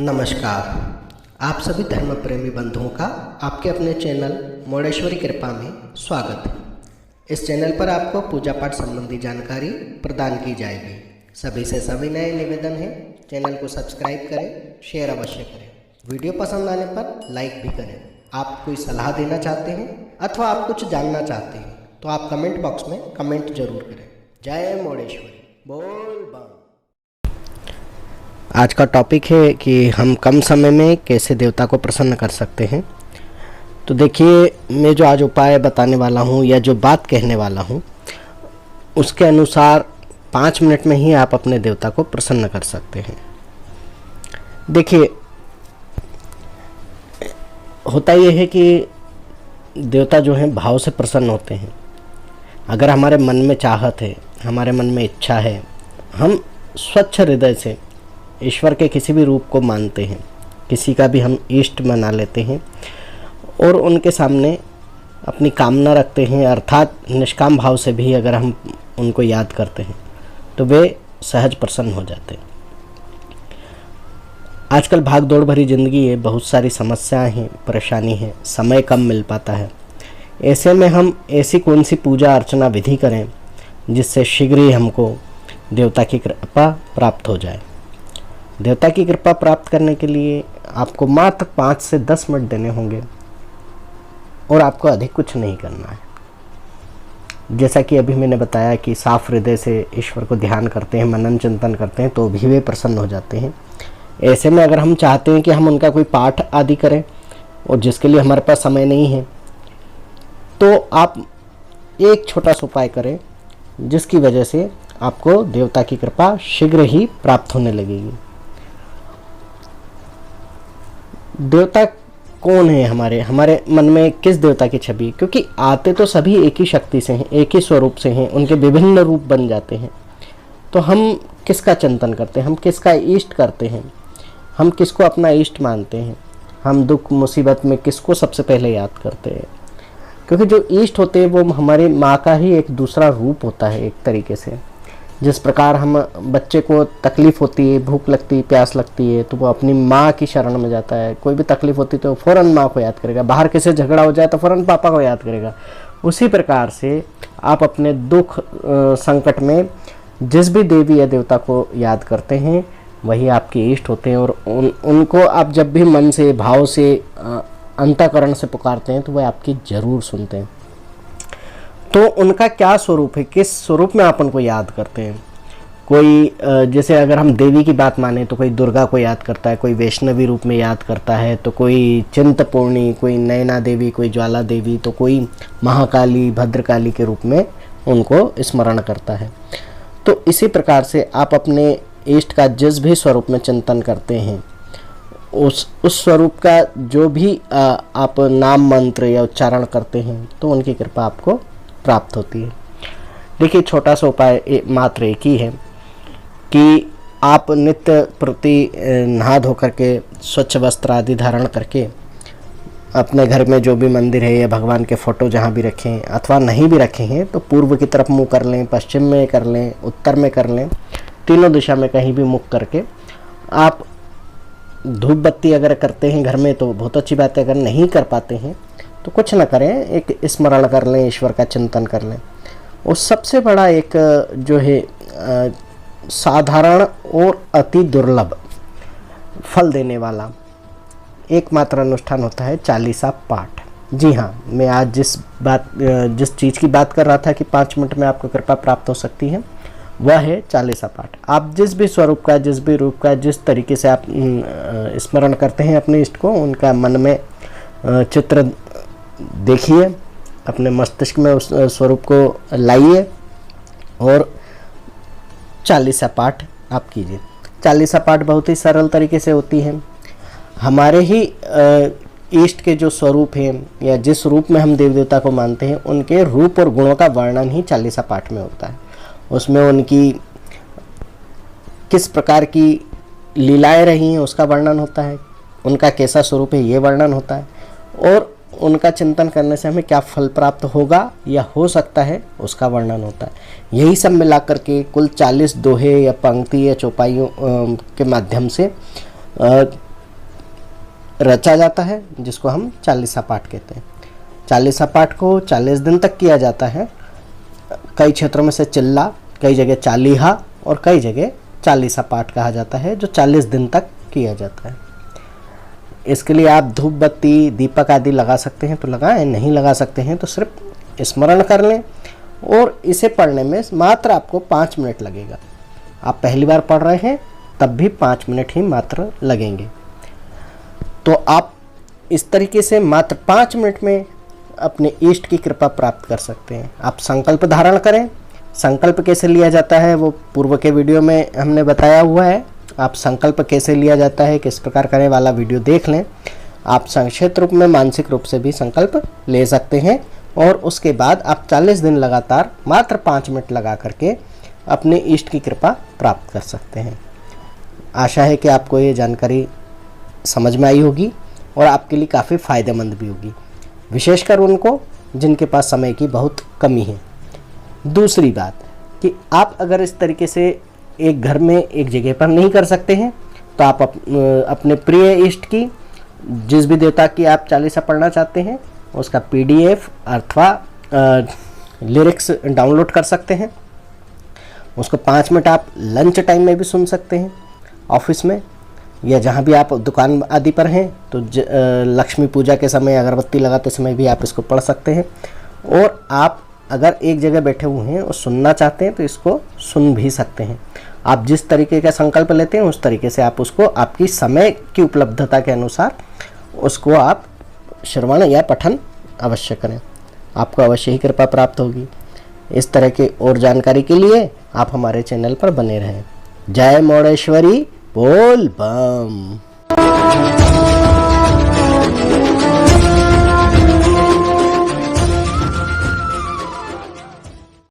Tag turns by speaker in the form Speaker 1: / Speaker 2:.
Speaker 1: नमस्कार। आप सभी धर्म प्रेमी बंधुओं का आपके अपने चैनल मोडेश्वरी कृपा में स्वागत है। इस चैनल पर आपको पूजा पाठ संबंधी जानकारी प्रदान की जाएगी। सभी से सविनय निवेदन है, चैनल को सब्सक्राइब करें, शेयर अवश्य करें। वीडियो पसंद आने पर लाइक भी करें। आप कोई सलाह देना चाहते हैं अथवा आप कुछ जानना चाहते हैं तो आप कमेंट बॉक्स में कमेंट जरूर करें। जय मोडेश्वरी, बोल बम। आज का टॉपिक है कि हम कम समय में कैसे देवता को प्रसन्न कर सकते हैं। तो देखिए, मैं जो आज उपाय बताने वाला हूँ या जो बात कहने वाला हूँ उसके अनुसार 5 मिनट में ही आप अपने देवता को प्रसन्न कर सकते हैं। देखिए, होता यह है कि देवता जो हैं भाव से प्रसन्न होते हैं। अगर हमारे मन में चाहत है, हमारे मन में इच्छा है, हम स्वच्छ हृदय से ईश्वर के किसी भी रूप को मानते हैं, किसी का भी हम इष्ट मना लेते हैं और उनके सामने अपनी कामना रखते हैं, अर्थात निष्काम भाव से भी अगर हम उनको याद करते हैं तो वे सहज प्रसन्न हो जाते हैं। आजकल भाग दौड़ भरी ज़िंदगी है, बहुत सारी समस्याएं हैं, परेशानी है, समय कम मिल पाता है। ऐसे में हम ऐसी कौन सी पूजा अर्चना विधि करें जिससे शीघ्र ही हमको देवता की कृपा प्राप्त हो जाए। देवता की कृपा प्राप्त करने के लिए आपको मात्र 5 से 10 मिनट देने होंगे और आपको अधिक कुछ नहीं करना है। जैसा कि अभी मैंने बताया कि साफ हृदय से ईश्वर को ध्यान करते हैं, मनन चिंतन करते हैं तो भी वे प्रसन्न हो जाते हैं। ऐसे में अगर हम चाहते हैं कि हम उनका कोई पाठ आदि करें और जिसके लिए हमारे पास समय नहीं है तो आप एक छोटा सा उपाय करें जिसकी वजह से आपको देवता की कृपा शीघ्र ही प्राप्त होने लगेगी। देवता कौन है हमारे मन में किस देवता की छवि, क्योंकि आते तो सभी एक ही शक्ति से हैं, एक ही स्वरूप से हैं, उनके विभिन्न रूप बन जाते हैं। तो हम किसका चिंतन करते हैं, हम किसका इष्ट करते हैं, हम किसको अपना इष्ट मानते हैं, हम दुख मुसीबत में किसको सबसे पहले याद करते हैं। क्योंकि जो इष्ट होते हैं वो हमारी माँ का ही एक दूसरा रूप होता है। एक तरीके से जिस प्रकार हम बच्चे को तकलीफ़ होती है, भूख लगती है, प्यास लगती है तो वो अपनी माँ की शरण में जाता है। कोई भी तकलीफ़ होती है तो फ़ौरन माँ को याद करेगा, बाहर किसी झगड़ा हो जाए तो फ़ौरन पापा को याद करेगा। उसी प्रकार से आप अपने दुख संकट में जिस भी देवी या देवता को याद करते हैं वही आपके इष्ट होते हैं और उनको आप जब भी मन से, भाव से, अंतःकरण से पुकारते हैं तो वह आपकी ज़रूर सुनते हैं। तो उनका क्या स्वरूप है, किस स्वरूप में आप उनको याद करते हैं। कोई जैसे अगर हम देवी की बात माने तो कोई दुर्गा को याद करता है, कोई वैष्णवी रूप में याद करता है, तो कोई चिंतपूर्णी, कोई नैना देवी, कोई ज्वाला देवी, तो कोई महाकाली, भद्रकाली के रूप में उनको स्मरण करता है। तो इसी प्रकार से आप अपने इष्ट का जिस भी स्वरूप में चिंतन करते हैं उस स्वरूप का जो भी आप नाम मंत्र या उच्चारण करते हैं तो उनकी कृपा आपको प्राप्त होती है। देखिए, छोटा सा उपाय मात्र एक ही है कि आप नित्य प्रति नहा धो करके स्वच्छ वस्त्र आदि धारण करके अपने घर में जो भी मंदिर है या भगवान के फोटो जहाँ भी रखें अथवा नहीं भी रखे हैं तो पूर्व की तरफ मुँह कर लें, पश्चिम में कर लें, उत्तर में कर लें, तीनों दिशा में कहीं भी मुख करके आप धूप बत्ती अगर करते हैं घर में तो बहुत अच्छी बात है। अगर नहीं कर पाते हैं तो कुछ ना करें, एक स्मरण कर लें, ईश्वर का चिंतन कर लें। और सबसे बड़ा एक जो है साधारण और अति दुर्लभ फल देने वाला एकमात्र अनुष्ठान होता है चालीसा पाठ। जी हाँ, मैं आज जिस चीज़ की बात कर रहा था कि 5 मिनट में आपको कृपा प्राप्त हो सकती है वह है चालीसा पाठ। आप जिस भी स्वरूप का, जिस भी रूप का, जिस तरीके से आप स्मरण करते हैं अपने इष्ट को, उनका मन में चित्र देखिए, अपने मस्तिष्क में उस स्वरूप को लाइए और चालीसा पाठ आप कीजिए। चालीसा पाठ बहुत ही सरल तरीके से होती है। हमारे ही इष्ट के जो स्वरूप हैं या जिस रूप में हम देव देवता को मानते हैं उनके रूप और गुणों का वर्णन ही चालीसा पाठ में होता है। उसमें उनकी किस प्रकार की लीलाएं रही हैं उसका वर्णन होता है, उनका कैसा स्वरूप है ये वर्णन होता है और उनका चिंतन करने से हमें क्या फल प्राप्त होगा या हो सकता है उसका वर्णन होता है। यही सब मिलाकर के कुल 40 दोहे या पंक्ति या चौपाइयों के माध्यम से रचा जाता है, जिसको हम चालीसा पाठ कहते हैं। चालीसा पाठ को 40 दिन तक किया जाता है। कई क्षेत्रों में से चिल्ला, कई जगह चालीहा और कई जगह चालीसा पाठ कहा जाता है, जो 40 दिन तक किया जाता है। इसके लिए आप धूप बत्ती, दीपक आदि लगा सकते हैं तो लगाएं, नहीं लगा सकते हैं तो सिर्फ स्मरण कर लें। और इसे पढ़ने में मात्र आपको 5 मिनट लगेगा। आप पहली बार पढ़ रहे हैं तब भी 5 मिनट ही मात्र लगेंगे। तो आप इस तरीके से मात्र 5 मिनट में अपने इष्ट की कृपा प्राप्त कर सकते हैं। आप संकल्प धारण करें। संकल्प कैसे लिया जाता है वो पूर्व के वीडियो में हमने बताया हुआ है। आप संकल्प कैसे लिया जाता है, किस प्रकार करें वाला वीडियो देख लें। आप संक्षिप्त रूप में, मानसिक रूप से भी संकल्प ले सकते हैं। और उसके बाद आप 40 दिन लगातार मात्र 5 मिनट लगा करके अपने इष्ट की कृपा प्राप्त कर सकते हैं। आशा है कि आपको ये जानकारी समझ में आई होगी और आपके लिए काफ़ी फ़ायदेमंद भी होगी, विशेषकर उनको जिनके पास समय की बहुत कमी है। दूसरी बात कि आप अगर इस तरीके से एक घर में एक जगह पर नहीं कर सकते हैं तो आप अपने प्रिय इष्ट की, जिस भी देवता की आप चालीसा पढ़ना चाहते हैं, उसका PDF अथवा लिरिक्स डाउनलोड कर सकते हैं। उसको 5 मिनट आप लंच टाइम में भी सुन सकते हैं, ऑफिस में या जहाँ भी आप दुकान आदि पर हैं तो लक्ष्मी पूजा के समय, अगरबत्ती लगाते समय भी आप इसको पढ़ सकते हैं। और आप अगर एक जगह बैठे हुए हैं और सुनना चाहते हैं तो इसको सुन भी सकते हैं। आप जिस तरीके का संकल्प लेते हैं उस तरीके से आप उसको आपकी समय की उपलब्धता के अनुसार उसको आप श्रवण या पठन अवश्य करें। आपको अवश्य ही कृपा प्राप्त होगी। इस तरह के और जानकारी के लिए आप हमारे चैनल पर बने रहें। जय मौड़ेश्वरी, बोल बम।